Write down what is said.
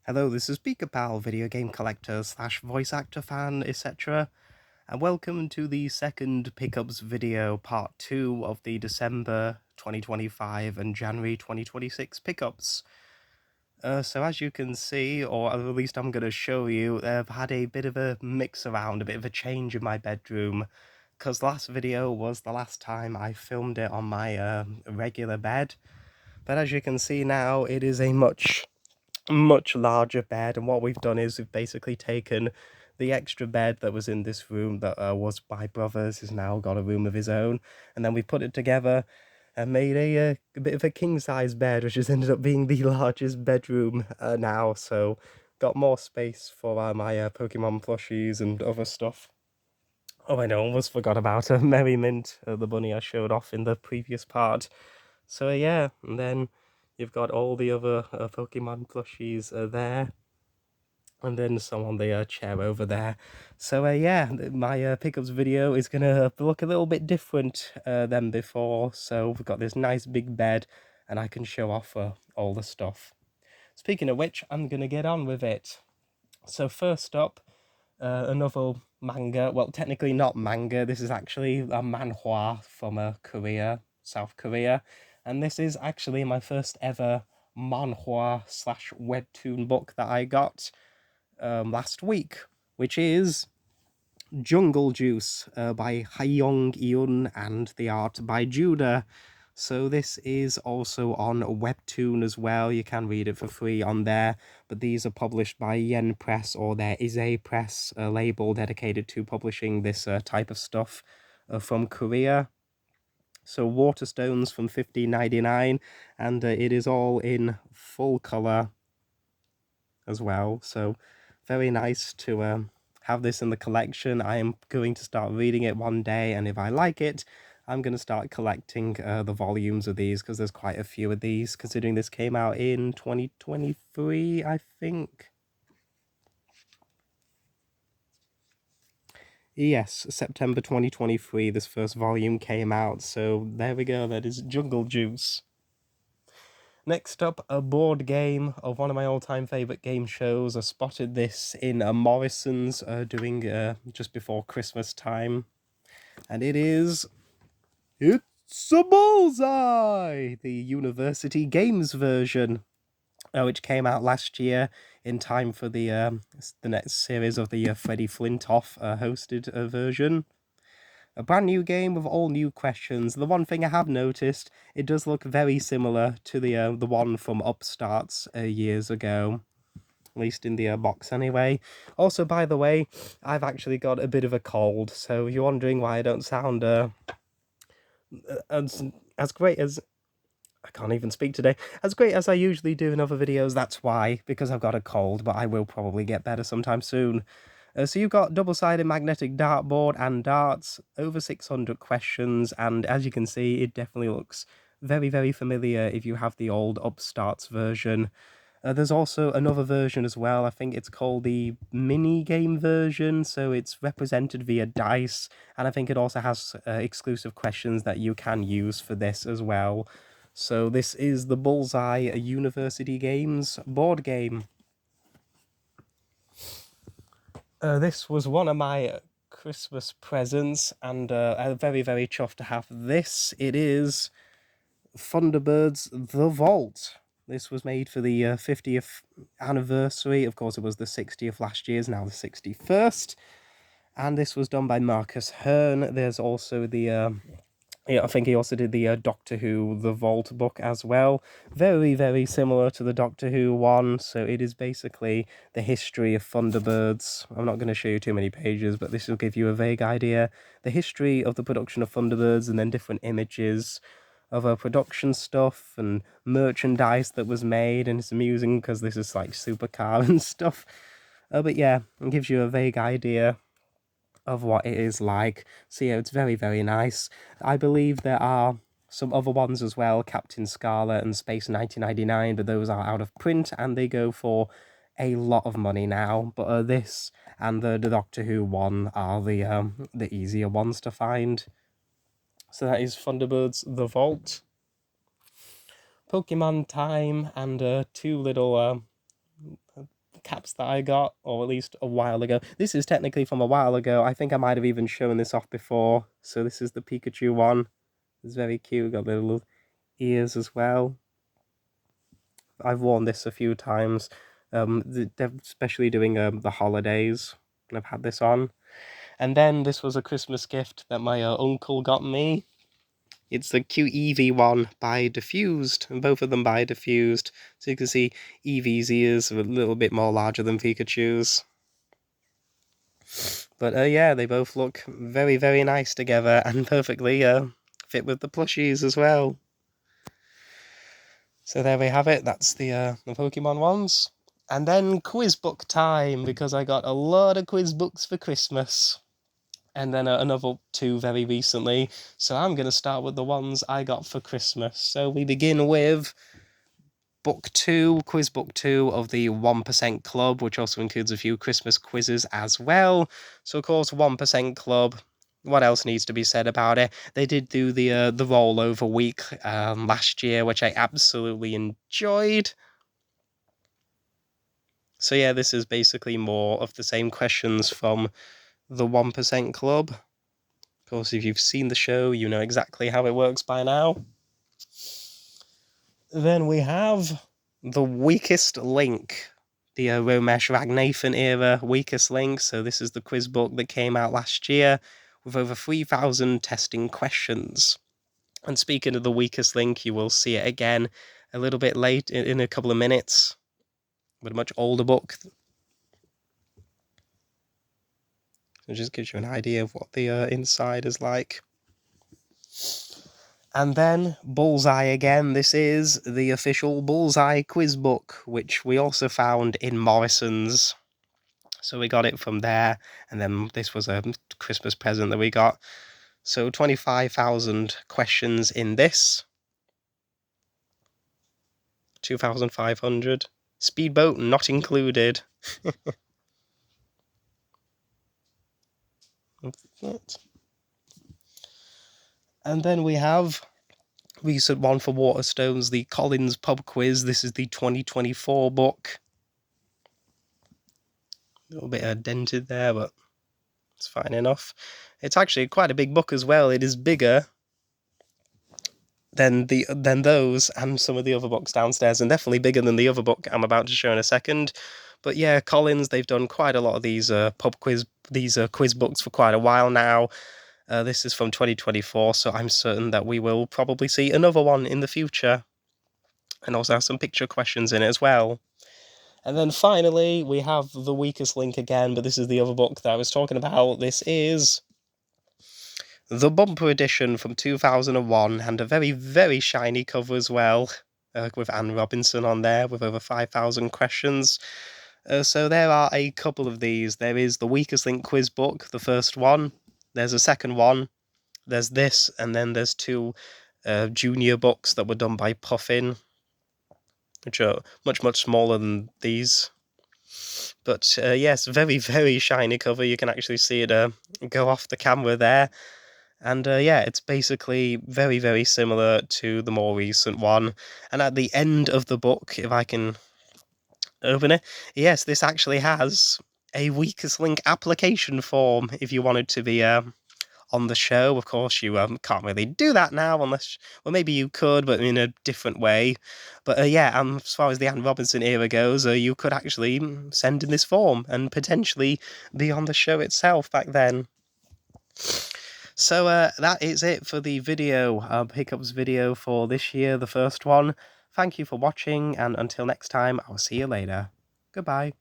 Hello, this is Pikachu, video game collector slash voice actor fan, etc. And welcome to the second pickups video, part 2 of the December 2025 and January 2026 pickups. So as you can see, or at least I'm going to show you, I've had a bit of a mix around, a bit of a change in my bedroom, because last video was the last time I filmed it on my regular bed. But as you can see now, it is a much larger bed, and what we've done is we've basically taken the extra bed that was in this room that was my brother's, has now got a room of his own, and then we put it together and made a bit of a king-size bed, which has ended up being the largest bedroom now. So got more space for my Pokemon plushies and other stuff. Oh, I know, almost forgot about Merrymint, the bunny I showed off in the previous part. So yeah, and then you've got all the other Pokemon plushies there, and then some on the chair over there. So yeah, my pickups video is gonna look a little bit different than before. So we've got this nice big bed, and I can show off all the stuff. Speaking of which, I'm gonna get on with it. So first up, another manga. Well, technically not manga. This is actually a manhwa from Korea, South Korea, and this is actually my first ever manhwa slash webtoon book that I got last week, which is Jungle Juice by Haeyong Eun and the art by Judah. So this is also on Webtoon as well. You can read it for free on there, but these are published by Yen Press, or there is a press label dedicated to publishing this type of stuff from Korea. So Waterstones from 15.99, and it is all in full color as well. So very nice to have this in the collection. I am going to start reading it one day, and if I like it, I'm going to start collecting the volumes of these, because there's quite a few of these, considering this came out in 2023, I think. Yes, September 2023, this first volume came out, so there we go, that is Jungle Juice. Next up, a board game of one of my all-time favourite game shows. I spotted this in Morrison's doing just before Christmas time. And it's a Bullseye! The University Games version, which came out last year in time for the next series of the Freddie Flintoff hosted version. A brand new game with all new questions. The one thing I have noticed, it does look very similar to the one from Upstarts years ago, at least in the box anyway. Also, by the way, I've actually got a bit of a cold, so if you're wondering why I don't sound as great as... I can't even speak today. As great as I usually do in other videos, that's why, because I've got a cold, but I will probably get better sometime soon. So you've got double-sided magnetic dartboard and darts, over 600 questions, and as you can see, it definitely looks very, very familiar if you have the old Upstarts version. There's also another version as well. I think it's called the mini-game version, so it's represented via dice, and I think it also has exclusive questions that you can use for this as well. So this is the Bullseye University Games board game. This was one of my Christmas presents, and I'm very, very chuffed to have this. It is Thunderbirds The Vault. This was made for the 50th anniversary. Of course, it was the 60th last year's, now the 61st. And this was done by Marcus Hearn. There's also the... yeah, I think he also did the Doctor Who The Vault book as well. Very, very similar to the Doctor Who one. So it is basically the history of Thunderbirds. I'm not going to show you too many pages, but this will give you a vague idea. The history of the production of Thunderbirds, and then different images of production stuff and merchandise that was made. And it's amusing because this is like supercar and stuff. But yeah, it gives you a vague idea of what it is like. So yeah, it's very, very nice. I believe there are some other ones as well, Captain Scarlet and Space 1999, but those are out of print and they go for a lot of money now. But this and the Doctor Who one are the easier ones to find. So that is Thunderbirds The Vault. Pokemon Time, and two little caps that I got, or at least a while ago. This is technically from a while ago. I think I might have even shown this off before. So this is the Pikachu one. It's very cute. Got little ears as well. I've worn this a few times, especially during the holidays. I've had this on. And then this was a Christmas gift that my uncle got me. It's the cute Eevee one by Diffused, and both of them by Diffused. So you can see Eevee's ears are a little bit more larger than Pikachu's. But yeah, they both look very, very nice together and perfectly fit with the plushies as well. So there we have it. That's the Pokemon ones. And then quiz book time, because I got a lot of quiz books for Christmas. And then another 2 very recently. So I'm going to start with the ones I got for Christmas. So we begin with book 2, quiz book 2 of the 1% Club, which also includes a few Christmas quizzes as well. So of course, 1% Club. What else needs to be said about it? They did do the rollover week last year, which I absolutely enjoyed. So yeah, this is basically more of the same questions from the 1% Club. Of course, if you've seen the show, you know exactly how it works by now. Then we have the Weakest Link, the Romesh Ragnathan era Weakest Link. So this is the quiz book that came out last year with over 3,000 testing questions. And speaking of the Weakest Link, you will see it again a little bit late in a couple of minutes with a much older book. It just gives you an idea of what the inside is like. And then Bullseye again. This is the official Bullseye quiz book, which we also found in Morrison's. So we got it from there, and then this was a Christmas present that we got. So 25,000 questions in this. 2,500. Speedboat not included. And then we have recent one for Waterstones, the Collins Pub Quiz. This is the 2024 book. A little bit dented there, but it's fine enough. It's actually quite a big book as well. It is bigger than those and some of the other books downstairs, and definitely bigger than the other book I'm about to show in a second. But yeah, Collins, they've done quite a lot of these quiz books for quite a while now. This is from 2024, so I'm certain that we will probably see another one in the future, and also have some picture questions in it as well. And then finally, we have the Weakest Link again, but this is the other book that I was talking about. This is the Bumper Edition from 2001, and a very, very shiny cover as well, with Anne Robinson on there, with over 5,000 questions. So there are a couple of these. There is the Weakest Link quiz book, the first one. There's a second one. There's this, and then there's 2 junior books that were done by Puffin, which are much, much smaller than these. But yes, very, very shiny cover. You can actually see it go off the camera there. And yeah, it's basically very, very similar to the more recent one. And at the end of the book, if I can open it, yes, this actually has a Weakest Link application form if you wanted to be on the show. Of course, you can't really do that now unless, well, maybe you could, but in a different way. But yeah, as far as the Anne Robinson era goes, you could actually send in this form and potentially be on the show itself back then. So that is it for the video, pickups video for this year, the first one. Thank you for watching, and until next time, I'll see you later. Goodbye.